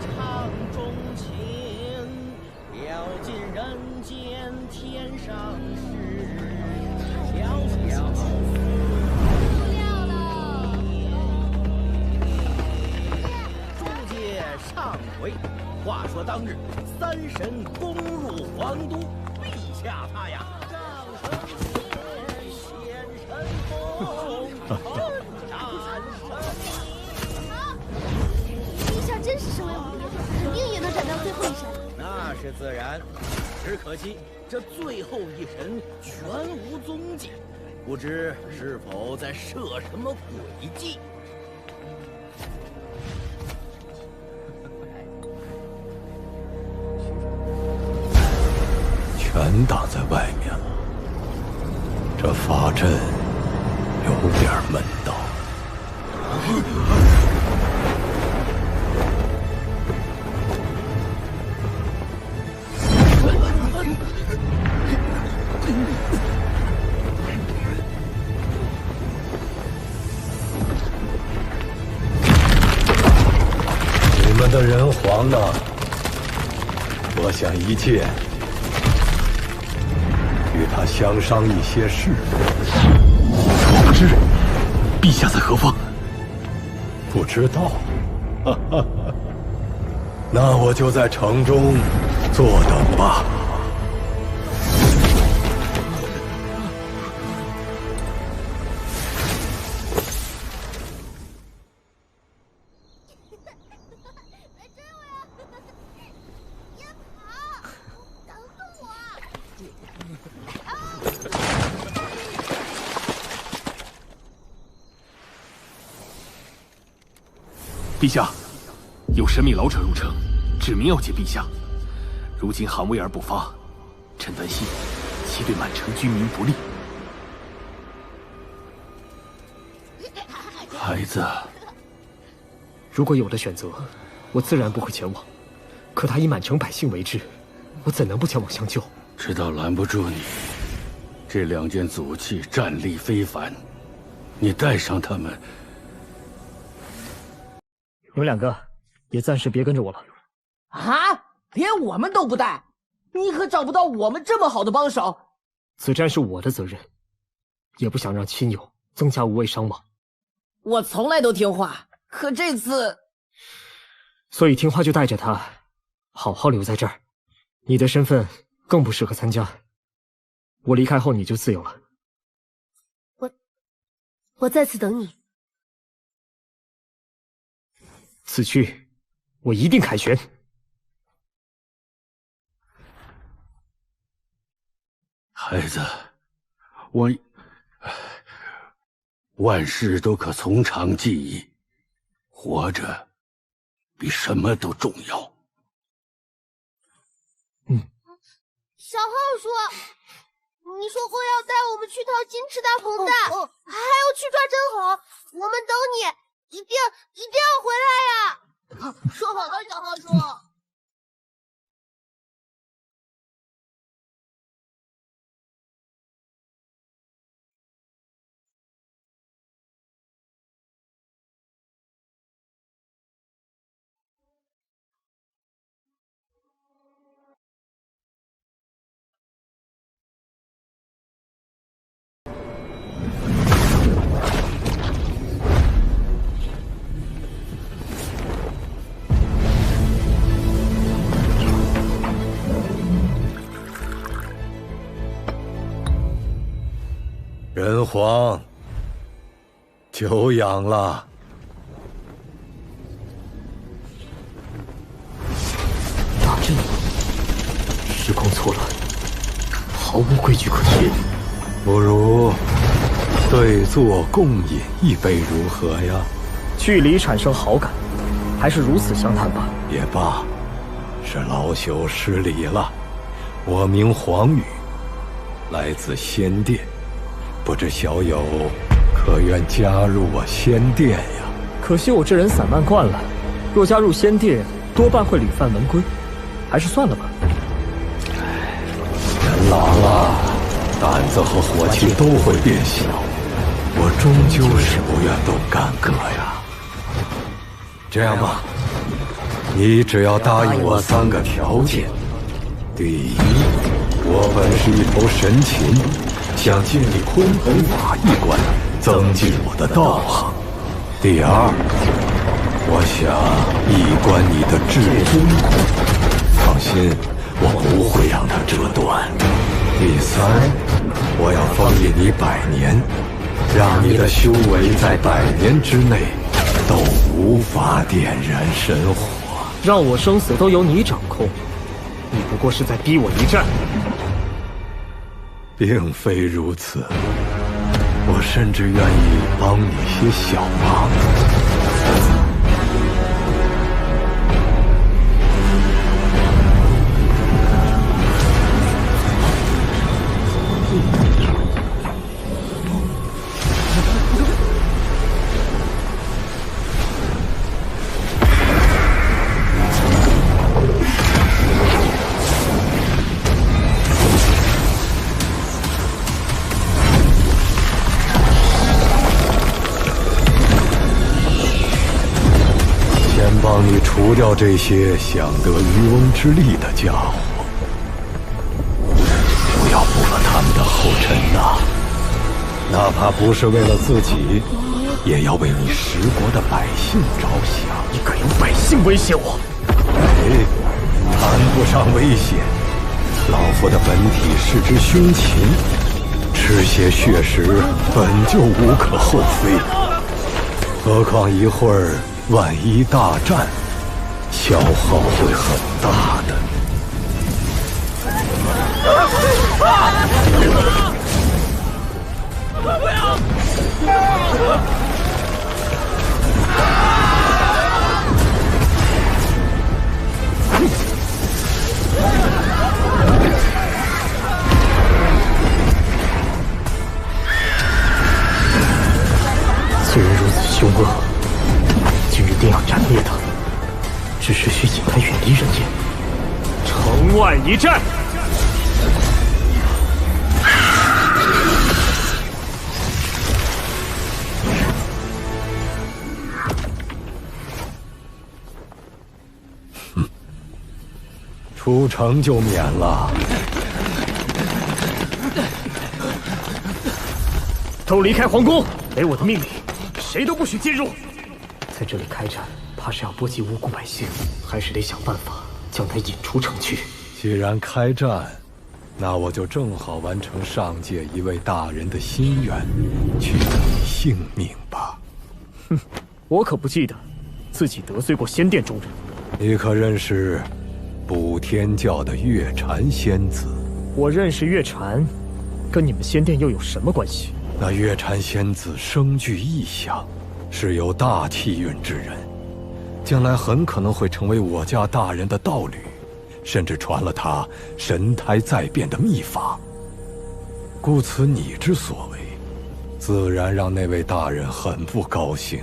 唱钟情，了尽人间天上事，悄悄诸界上回。话说当日，三神攻入皇都，陛下他呀，上升天，显神通，战陛下真是身为无敌，肯定也能斩掉最后一神。那是自然，只可惜这最后一神全无踪迹，不知是否在设什么诡计。全挡在外面了，这法阵有点门道。你们的人皇呢？我想一见。与他相商一些事。我不知，陛下在何方？不知道。那我就在城中坐等吧。陛下，有神秘老者入城，指明要见陛下。如今韩威尔不发，臣担心其对满城居民不利。孩子，如果有的选择，我自然不会前往。可他以满城百姓为质，我怎能不前往相救？知道拦不住你。这两件祖器战力非凡，你带上他们。你们两个也暂时别跟着我了。啊！连我们都不带，你可找不到我们这么好的帮手。此战是我的责任，也不想让亲友增加无谓伤亡。我从来都听话，可这次……所以听话就带着他，好好留在这儿。你的身份更不适合参加。我离开后你就自由了。我在此等你。此去，我一定凯旋。孩子，万事都可从长计议，活着比什么都重要。小浩说，你说过要带我们去掏金翅大鹏蛋，还要去抓真猴，我们等你。一定要回来呀！说好的，小浩说。人皇，久仰了。大阵，时空错乱，毫无规矩可循。不如对坐共饮一杯如何呀？距离产生好感，还是如此相谈吧。也罢，是老朽失礼了。我名黄宇，来自仙殿。不知小友可愿加入我仙殿呀？可惜我这人散漫惯了，若加入仙殿，多半会屡犯门规，还是算了吧。人老了，胆子和火气都会变小，我终究是不愿动干戈呀。这样吧，你只要答应我3个条件：第一，我本是一头神禽，想建立鲲鹏法艺馆，增进我的道行；第二，我想一观你的至尊功，放心，我不会让它折断；第三，我要封印你100年，让你的修为在100年之内都无法点燃神火。让我生死都由你掌控，你不过是在逼我一战。并非如此，我甚至愿意帮你些小忙。帮你除掉这些想得渔翁之利的家伙，不要步了他们的后尘呐！哪怕不是为了自己，也要为你十国的百姓着想。你敢用百姓威胁我？哎，谈不上威胁。老夫的本体是只凶禽，吃些血食本就无可厚非。何况一会儿万一大战，消耗会很大的。不要！虽然如此凶恶，今日定要斩灭他，只是需尽快远离人间。城外一战。出城就免了。都离开皇宫！给我的命令，谁都不许进入。在这里开战，怕是要波及无辜百姓，还是得想办法将他引出城去。既然开战，那我就正好完成上界一位大人的心愿，取你性命吧。哼，我可不记得自己得罪过仙殿中人。你可认识补天教的月禅仙子？我认识月禅，跟你们仙殿又有什么关系？那月禅仙子生具异象，是有大气运之人，将来很可能会成为我家大人的道侣，甚至传了他神胎再变的秘法。故此你之所为，自然让那位大人很不高兴，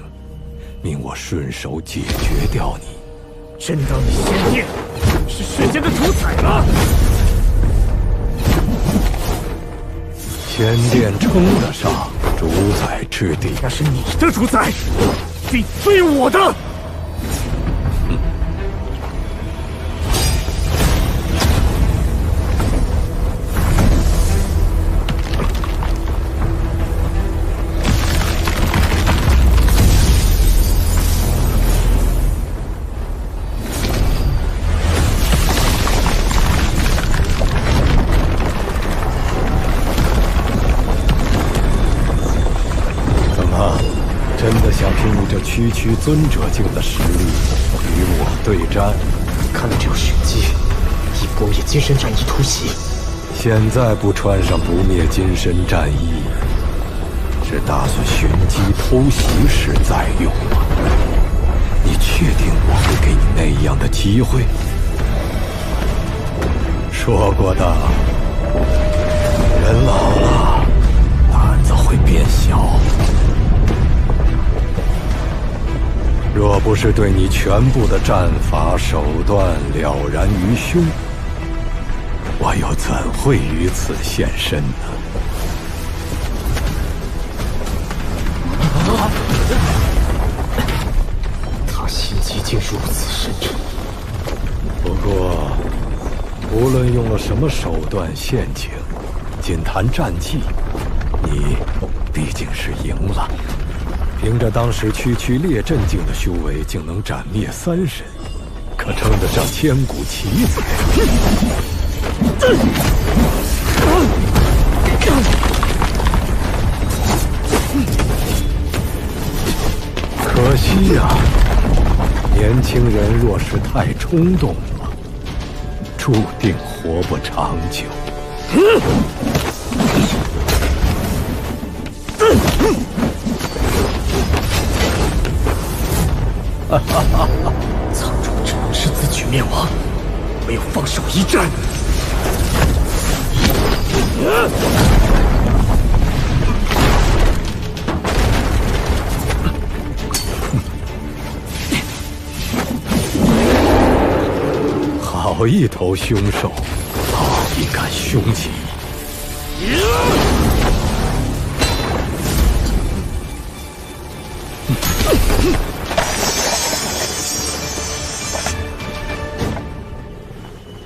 命我顺手解决掉你。真当你仙殿是世间的主宰了？仙殿称得上主宰之地，那是你的主宰，并非我的。区区尊者境的实力与我对战，看来只有玄机，以不灭金身战衣突袭。现在不穿上不灭金身战衣，是打算寻机偷袭时再用吗？你确定我会给你那样的机会？说过的，人老了，胆子会变小。若不是对你全部的战法手段了然于胸，我又怎会于此现身呢？他心竟如此深沉。不过，无论用了什么手段陷阱，仅谈战绩，你毕竟是赢了。凭着当时区区列阵境的修为，竟能斩灭3神，可称得上千古奇才。可惜呀，年轻人若是太冲动了，注定活不长久。苍穹只能是自取灭亡，没有放手一战。好一头凶兽，好一杆凶戟！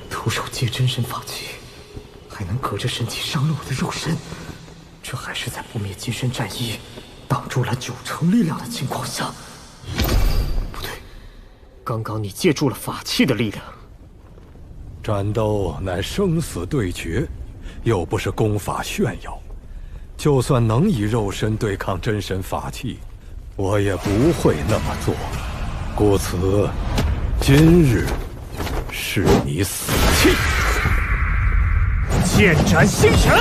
徒手接真身法器，还能隔着身体伤了我的肉身，这还是在不灭金身战衣挡住了90%力量的情况下。不对，刚刚你借助了法器的力量。战斗乃生死对决，又不是功法炫耀。就算能以肉身对抗真神法器，我也不会那么做。故此，今日是你死期。剑斩星辰！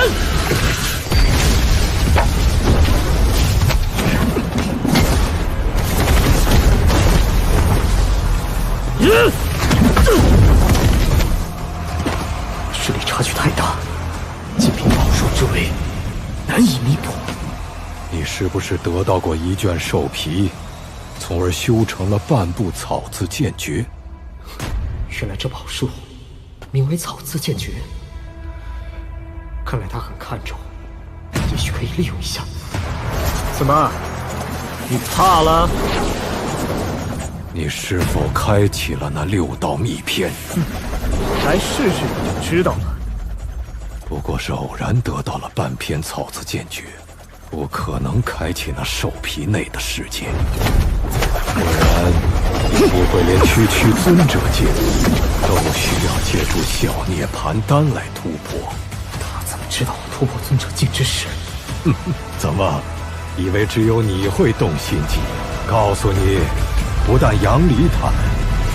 实力差距太大，仅凭宝术之威难以弥补。你是不是得到过一卷兽皮，从而修成了半部草字剑诀？原来这宝术名为草字剑诀，看来他很看重，也许可以利用一下。怎么，你怕了？你是否开启了那6道秘篇？来试试你就知道了。不过是偶然得到了半篇草字剑诀，不可能开启那兽皮内的世界。不然，你不会连区区尊者境都需要借助小涅槃丹来突破。他怎么知道我突破尊者境之事？怎么，以为只有你会动心计？告诉你，不但杨离他们，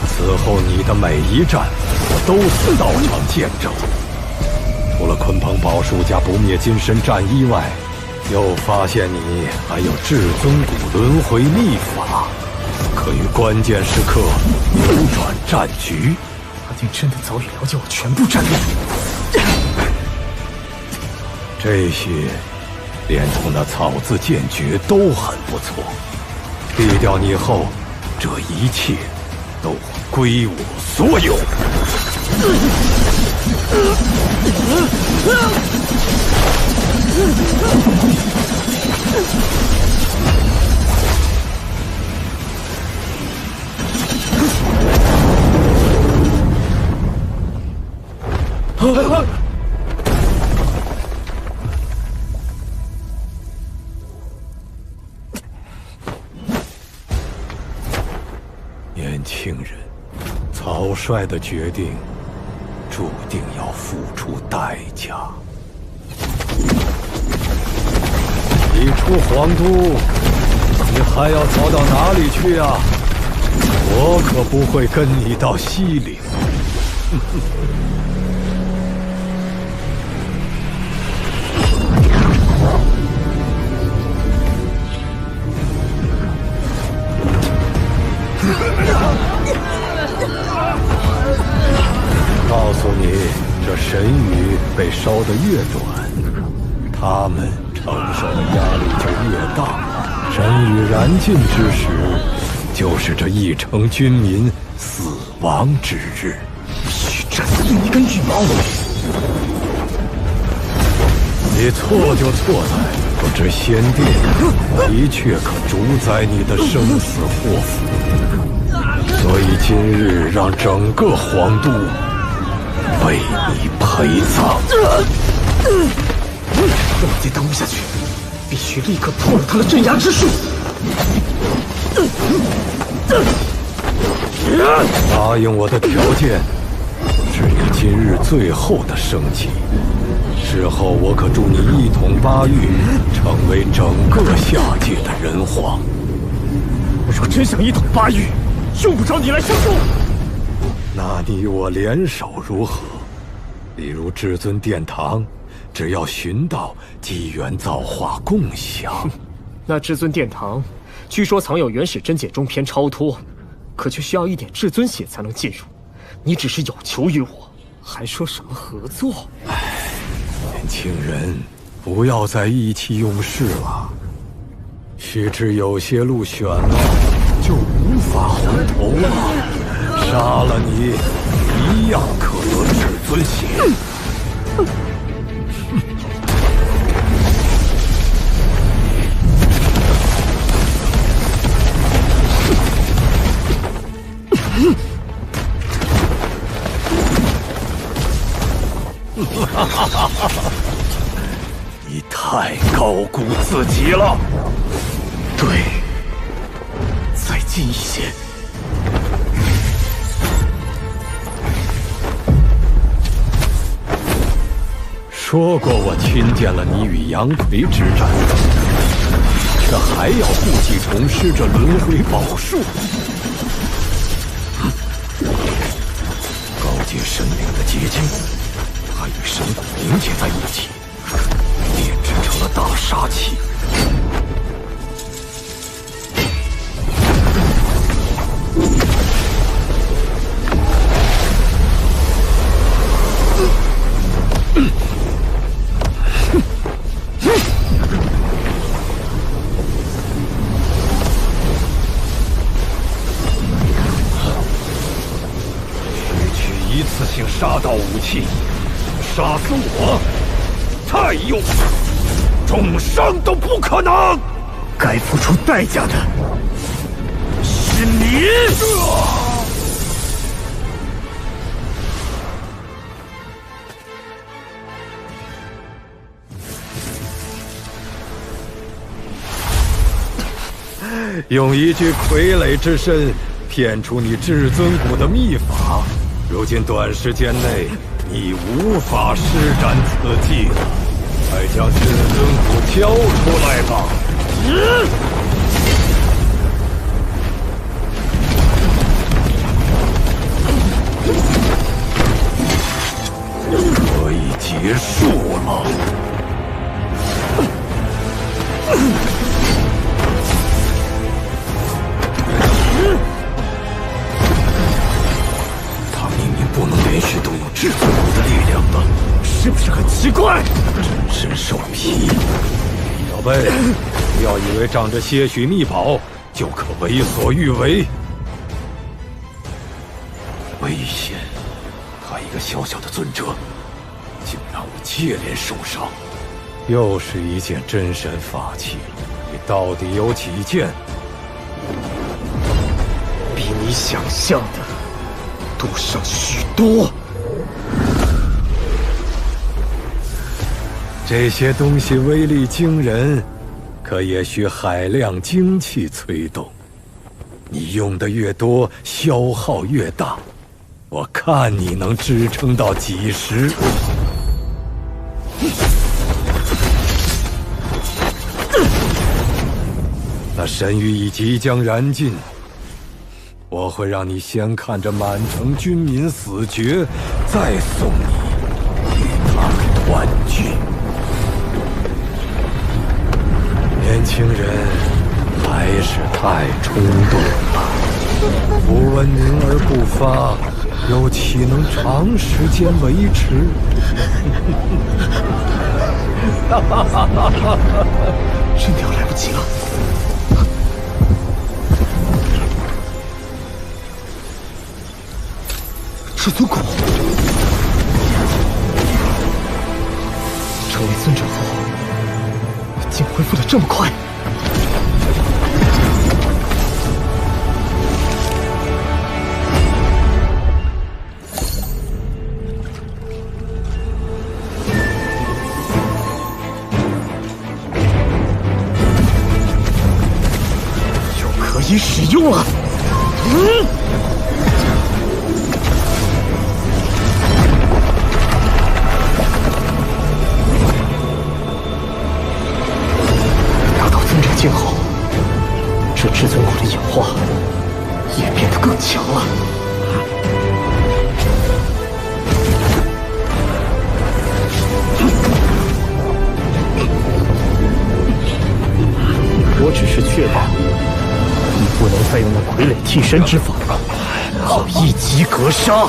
此后你的每一战，我都此道场见证。除了鲲鹏宝术加不灭金身战衣外，又发现你还有至尊骨轮回秘法，可于关键时刻扭转战局。他竟真的早已了解我全部战力。这些连同那草字剑诀都很不错，毙掉你后，这一切都归我所有。年轻人，草率的决定注定要付出代价。你出皇都，你还要逃到哪里去啊？我可不会跟你到西岭。告诉你，这神域被烧得越短，他们承受的压力就越大。神域燃尽之时，就是这一城军民死亡之日。须斩死你根羽毛！你错就错在不知仙殿的确可主宰你的生死祸福。所以今日让整个皇都为你陪葬。不能再耽误下去，必须立刻破了他的镇压之术。答应我的条件，是你今日最后的升级。事后我可助你一统巴域，成为整个下界的人皇。若真想一统巴域，用不着你来相助。那你我联手如何？例如至尊殿堂，只要寻到机缘造化共享。那至尊殿堂，据说藏有原始真解中篇超脱，可却需要一点至尊血才能进入。你只是有求于我，还说什么合作？年轻人，不要再意气用事了。须知有些路选了，就无法回头了。杀了你，一样可得至尊血。你太高估自己了。对，再近一些。说过我亲见了你与杨奎之战，却还要故技重施这轮回宝术。高阶神灵的结晶，还与神骨凝结在一起，炼制成了大杀器。杀道武器，杀死我，太用，重伤都不可能。该付出代价的是你。用一具傀儡之身骗出你至尊骨的秘法。如今短时间内，你无法施展此技，快将至尊骨交出来吧！可以结束了。不能连续动用至尊骨的力量的，是不是很奇怪？真身兽皮，小贝，不要以为仗着些许秘宝就可为所欲为，危险！他一个小小的尊者，竟让我接连受伤。又是一件真神法器，你到底有几件？比你想象的多上许多。这些东西威力惊人，可也需海量精气催动。你用的越多，消耗越大。我看你能支撑到几时？那神域已即将燃尽。我会让你先看着满城军民死绝，再送你与他们团聚。年轻人还是太冲动了，不闻名而不发，又岂能长时间维持？真的要来不及了。至尊骨成为尊者后，竟恢复得这么快。以使用了。达到增长境后，这至尊骨的演化也变得更强了。我只是确保你不能再用那傀儡替身之法，好一击格杀。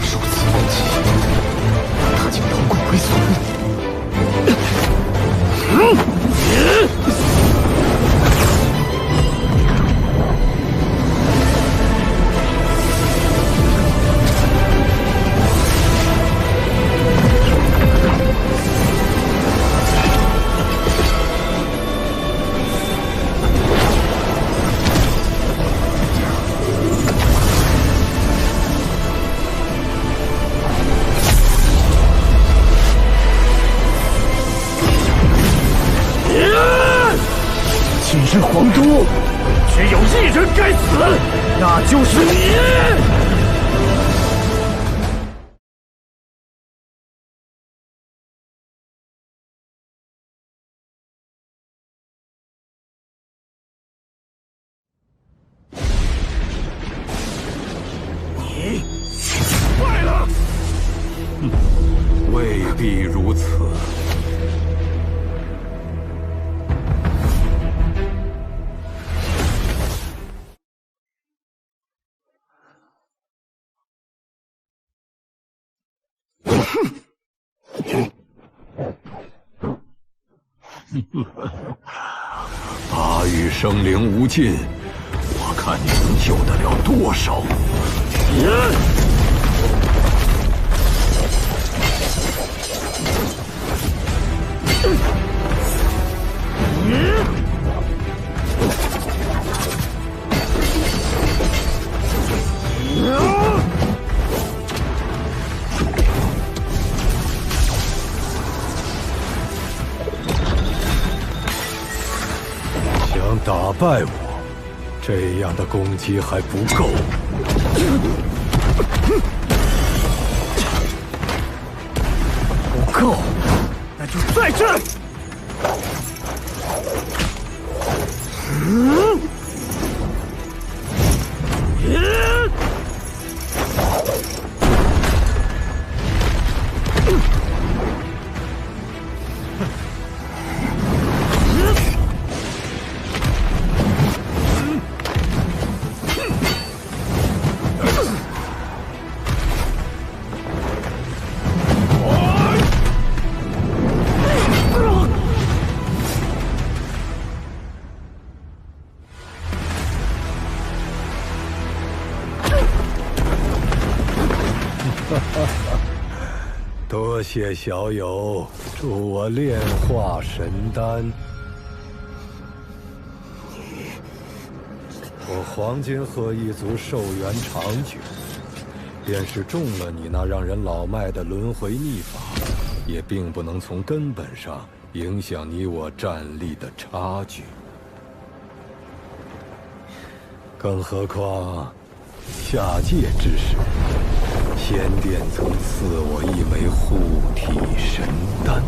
如此攻击，他竟头骨亏损。今日皇都只有一人该死，那就是你！你坏了！未必如此。巴域生灵无尽，我看你能救得了多少？想打败我，这样的攻击还不够。不够，那就再战！多谢小友助我炼化神丹。我黄金鹤一族寿元长久，便是中了你那让人老迈的轮回逆法，也并不能从根本上影响你我战力的差距。更何况，下界之时，仙殿曾赐我一枚护体神丹。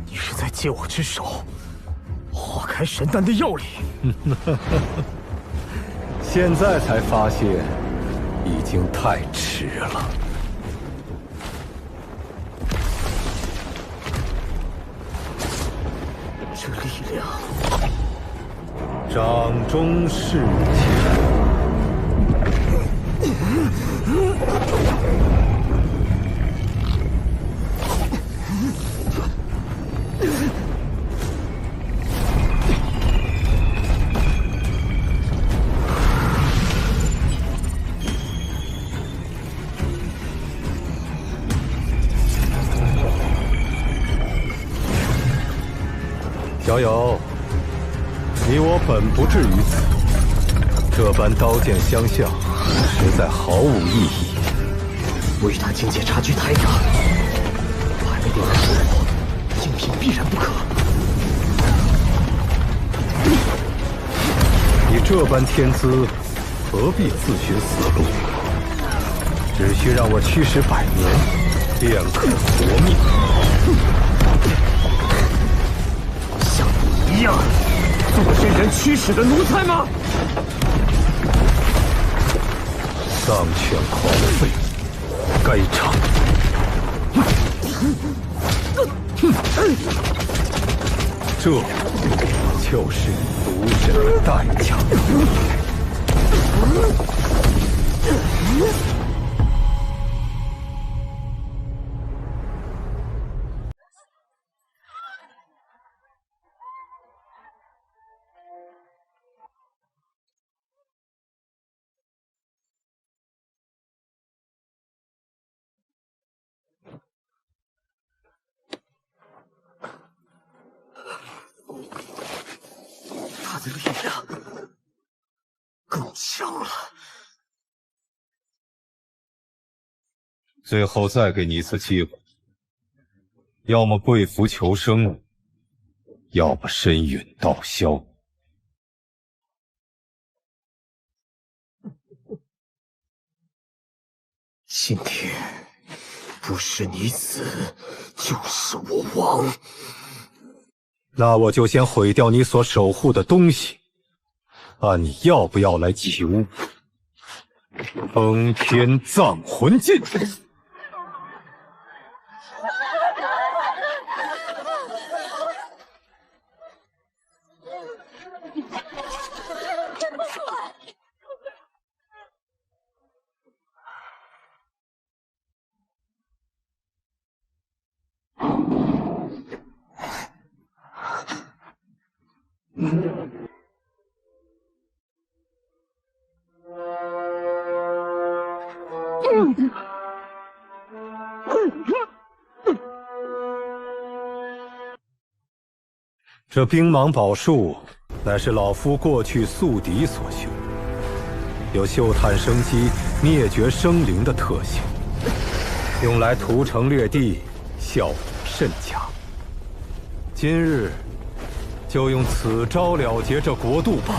你是在借我之手，化开神丹的药力。现在才发现，已经太迟了。这力量，掌中事情。小友，你我本不至于此，这般刀剑相向，实在毫无意义。我与他境界差距太大，我还没点燃火火，竞品必然不可。你这般天资，何必自寻死路？只需让我驱使100年，便可活命。像你一样，做任人驱使的奴才吗？丧权狂废，该偿。这就是毒神的代价。他的力量更强了。最后再给你一次机会，要么跪服求生，要么身陨道消。今天不是你死，就是我亡。那我就先毁掉你所守护的东西，看你要不要来求封天葬魂剑。这冰芒宝术乃是老夫过去宿敌所修，有嗅探生机、灭绝生灵的特性，用来屠城掠地，效果甚佳。今日就用此招了结这国度吧。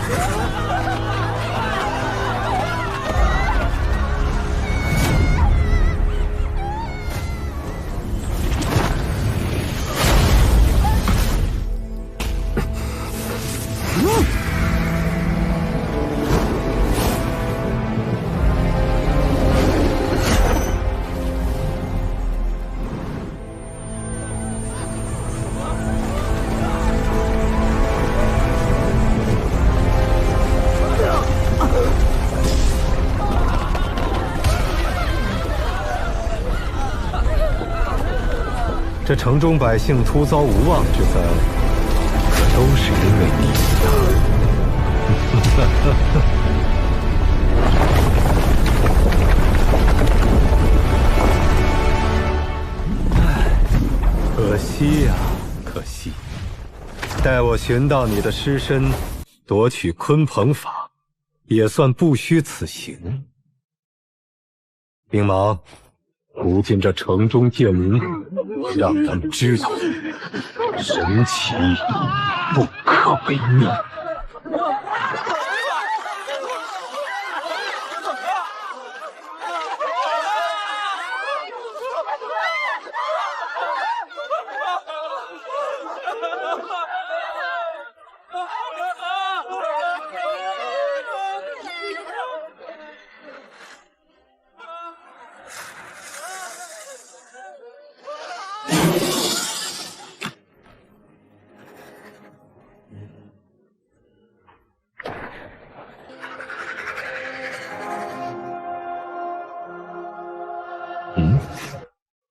这城中百姓突遭无妄之灾，可都是因为你呀！可惜呀，可惜！待我寻到你的尸身，夺取鲲鹏法，也算不虚此行。冰芒，如今这城中贱民，让他们知道，神奇不可违逆。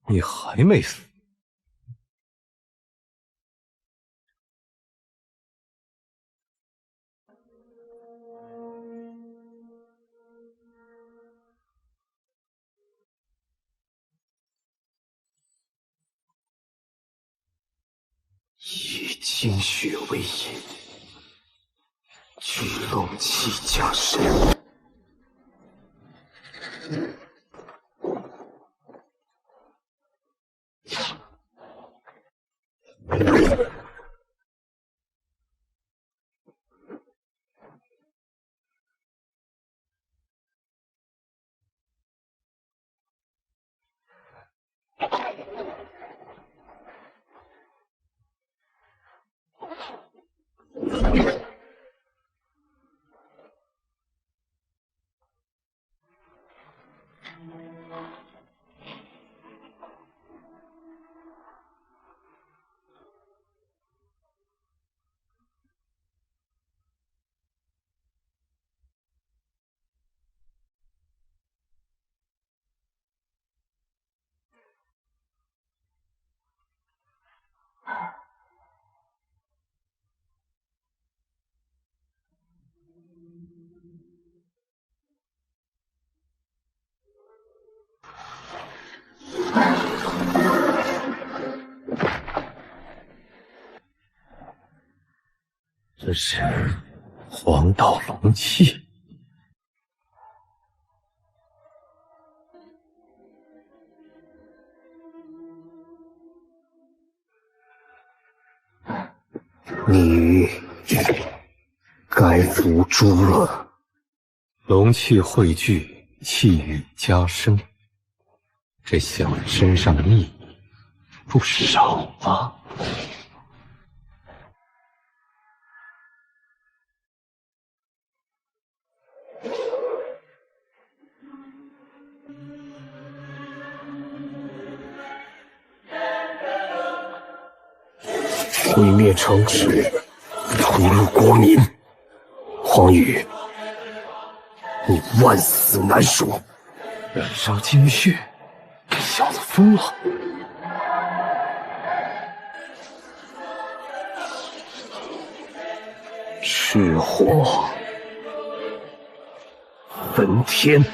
你还没死？一精血为引，聚龙气加身。这是黄道龙气。你该伏诛了。龙气汇聚，气宇加生，这小子身上秘密不少啊！毁灭城池，屠戮国民。黄羽，你万死难赎！燃烧精血，这小子疯了！赤火焚天。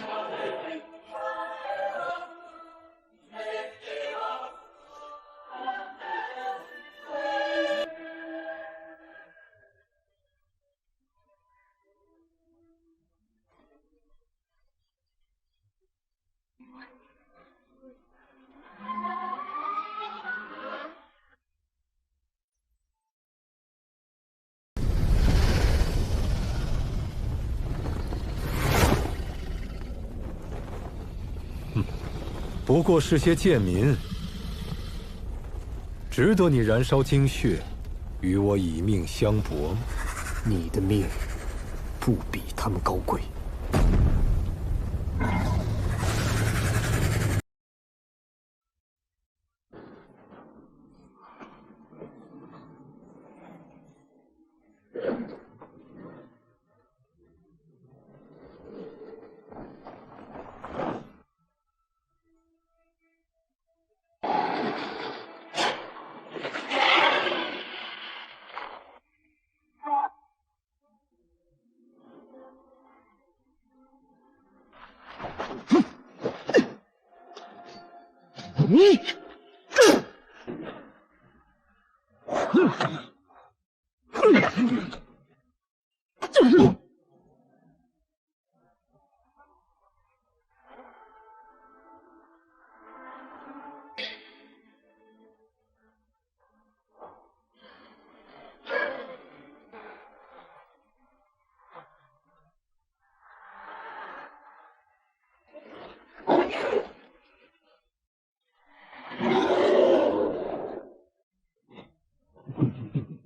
不过是些贱民，值得你燃烧精血，与我以命相搏吗？你的命不比他们高贵。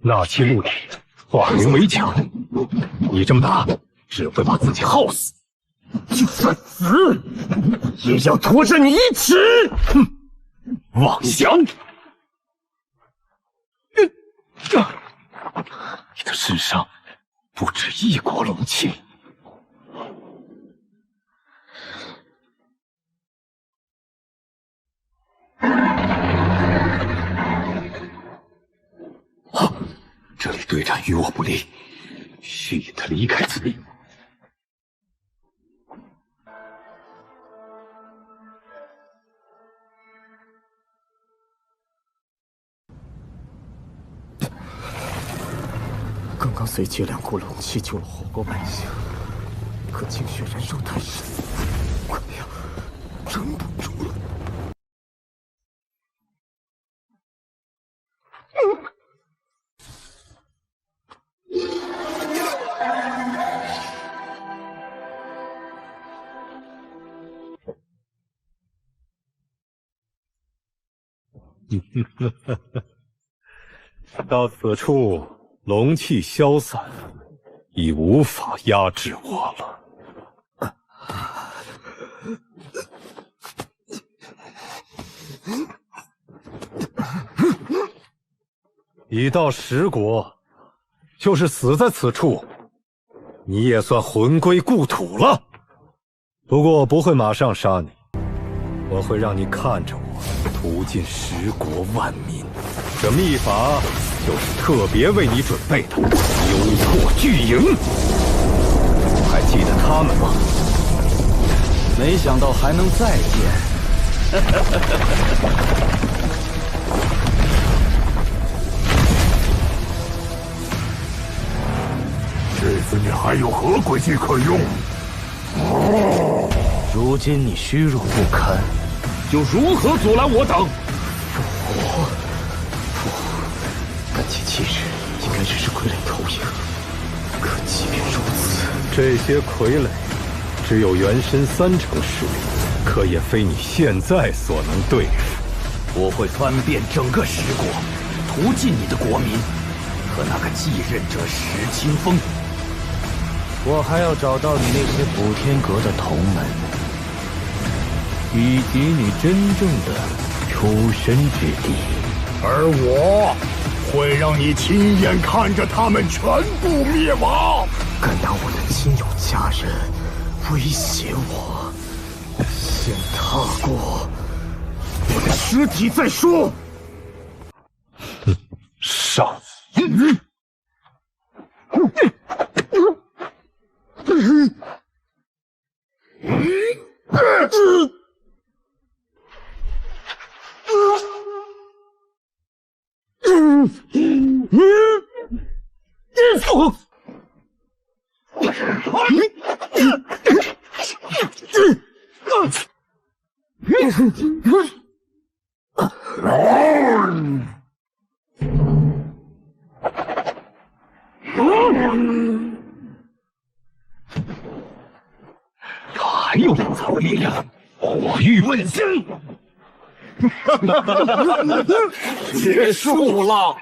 纳气陆地，化灵为强。你这么打，只会把自己耗死。就算死，也要拖着你一起！哼，妄想！你的身上不止一国龙气。这里对战与我不利，需引他离开此地。随借2股龙气救了火国百姓，可精血燃烧太深，快呀，撑不住了。到此处，龙气消散，已无法压制我了。已到10国，就是死在此处，你也算魂归故土了。不过我不会马上杀你，我会让你看着我屠尽10国万民。这秘法就是特别为你准备的幽魄巨营。还记得他们吗？没想到还能再见。这次你还有何诡计可用？如今你虚弱不堪，又如何阻拦我等？感情气势应该只是傀儡投影，可即便如此，这些傀儡只有原身3成实力，可也非你现在所能对付。我会翻遍整个10国，屠尽你的国民和那个继任者石清风。我还要找到你那些补天阁的同门，以及你真正的出身之地。而我会让你亲眼看着他们全部灭亡。敢拿我的亲友家人威胁我，先踏过我的尸体再说。上！他还有隐藏的力量，火域问心。结束了。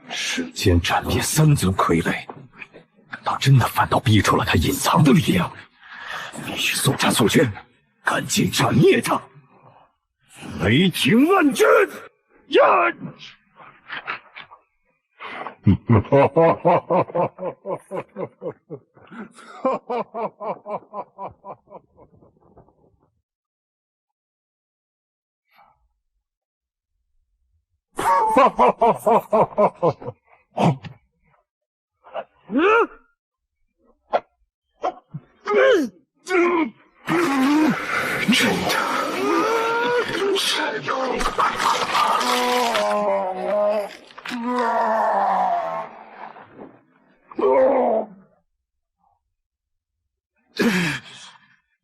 瞬间斩灭3尊傀儡，难道真的反倒逼出了他隐藏的力量？必须速战速决，赶紧斩灭他！雷霆万钧！呀！真有办法了吗？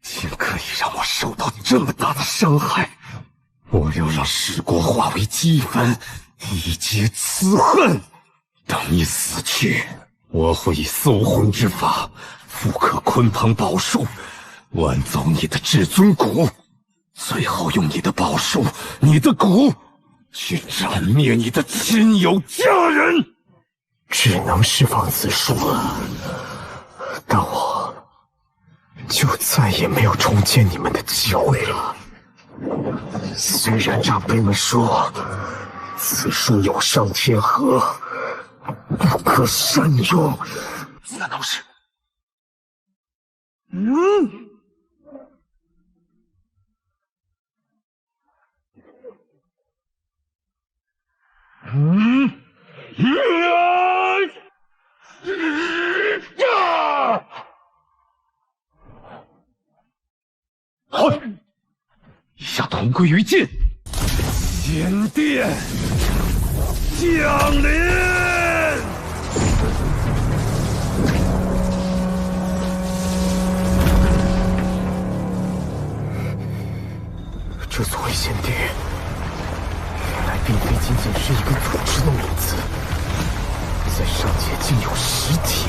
竟可以让我受到这么大的伤害！我要让10国化为齑粉，以解此恨。等你死去，我会以搜魂之法复刻鲲鹏宝术，挽走你的至尊骨，最后用你的宝术、你的骨去斩灭你的亲友家人。只能释放此术了，但我就再也没有重见你们的机会了。虽然长辈们说此术有伤天和，不可善用，难道是？以下同归于尽。仙殿降临！这所谓仙殿，原来并非仅仅是一个组织的名字，在上界竟有实体。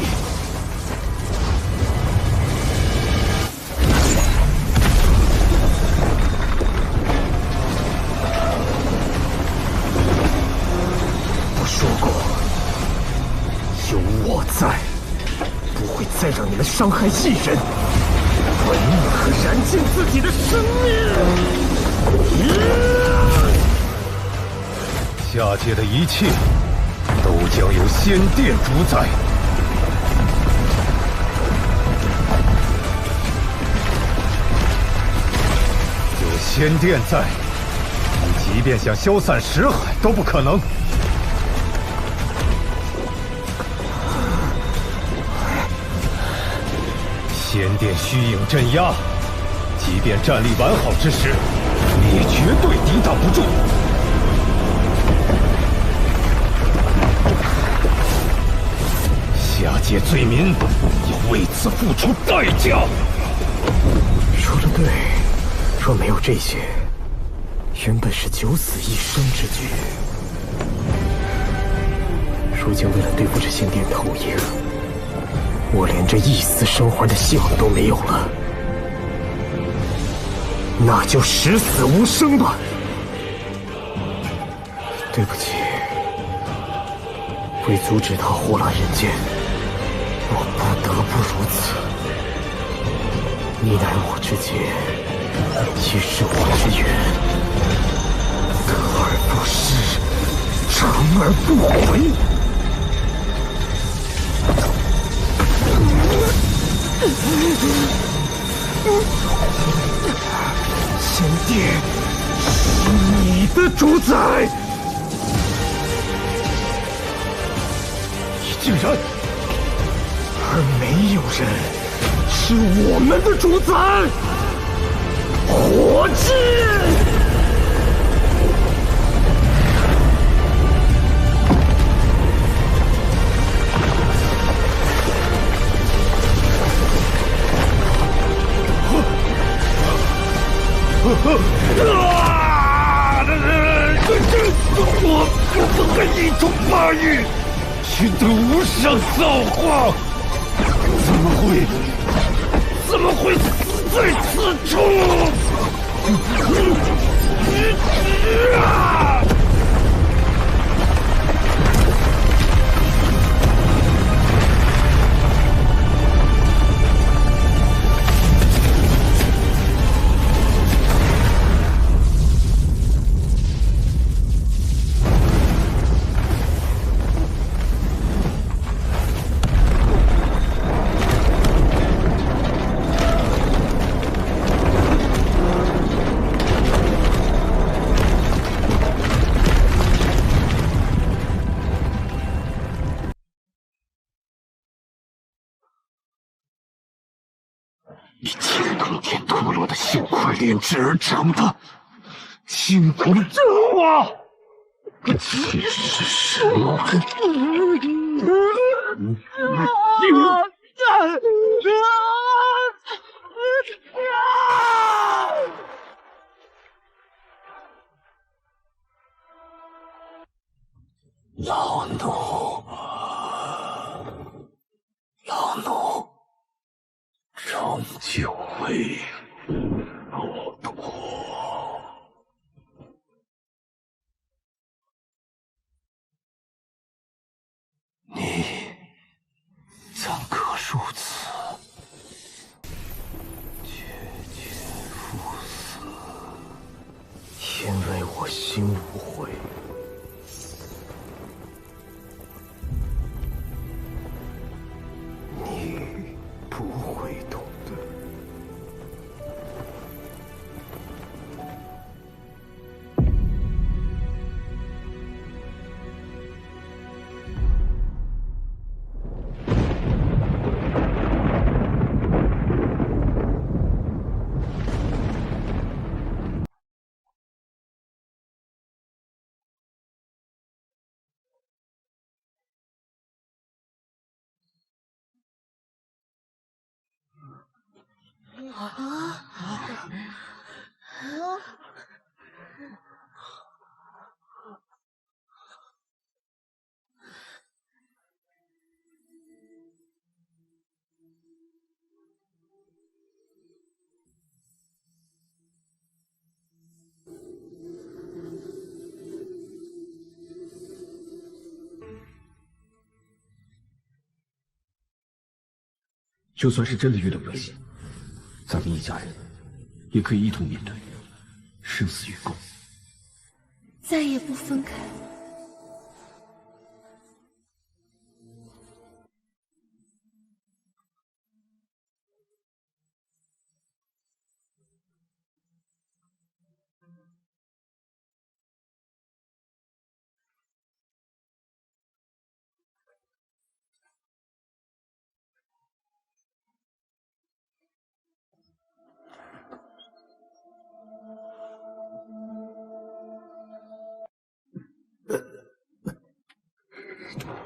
我说过，有我在，不会再让你们伤害异人，玩命和燃尽自己的生命。下界的一切都将由仙殿主宰。有仙殿在，你即便想消散识海都不可能。仙殿虚影镇压，即便战力完好之时，你也绝对抵挡不住。下界罪民要为此付出代价。说得对，若没有这些，原本是九死一生之局。如今为了对付这仙殿投影，我连这一丝生还的希望都没有了，那就十死无生吧。对不起，为阻止他祸乱人间，我不得不如此。你乃我之间，亦是我之缘，得而不失，长而不悔。仙殿是你的主宰，你竟然！而没有人是我们的主宰。火炬！我不该一统八域，寻得无上造化，怎么会死在此处？你乾通天陀螺的秀块炼制而成的金箍咒啊！其实是老奴终究会落魄。你怎可如此？确切赴死，因为我心无悔。你不会懂的。就算是真的遇到危险，咱们一家人也可以一同面对，生死与共，再也不分开。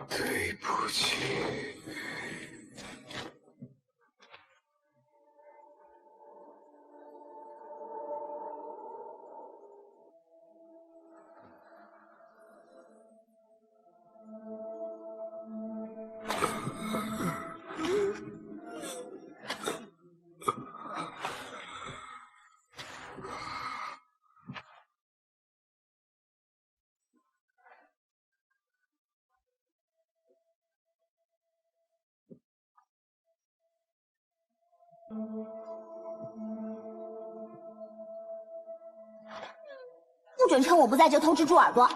对不起。不准趁我不在就偷蜘蛛耳朵。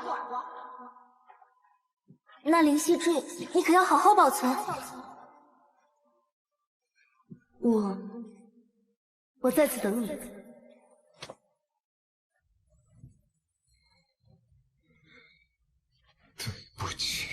那灵犀坠，你可要好好保存。我在此等你。对不起。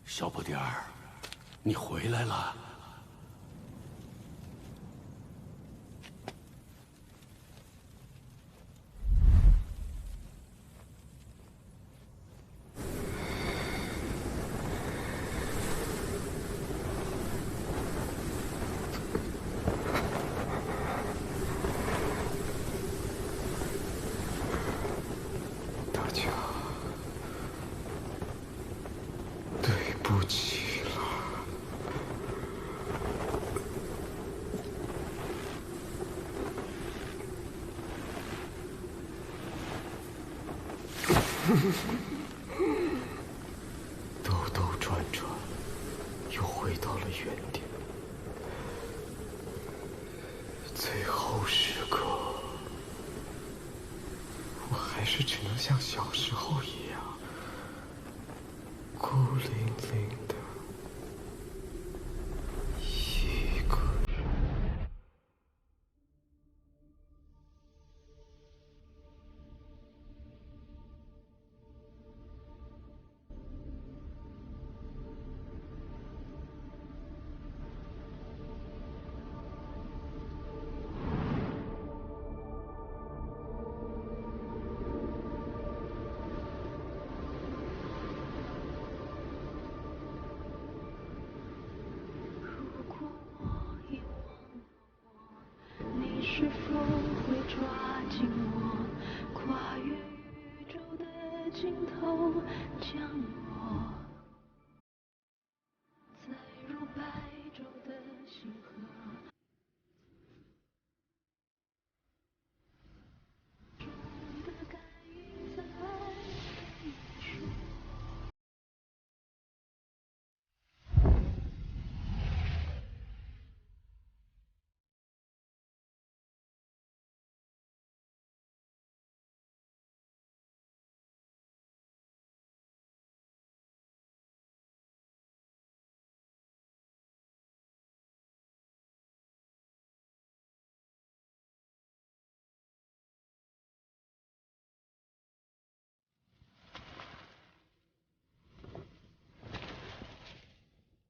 小不点儿，你回来了。大家，对不起了。兜兜转转，又回到了原点。最后时刻，我还是只能像小时候一样，孤零零的一个人。是否会抓紧我，跨越宇宙的尽头，将我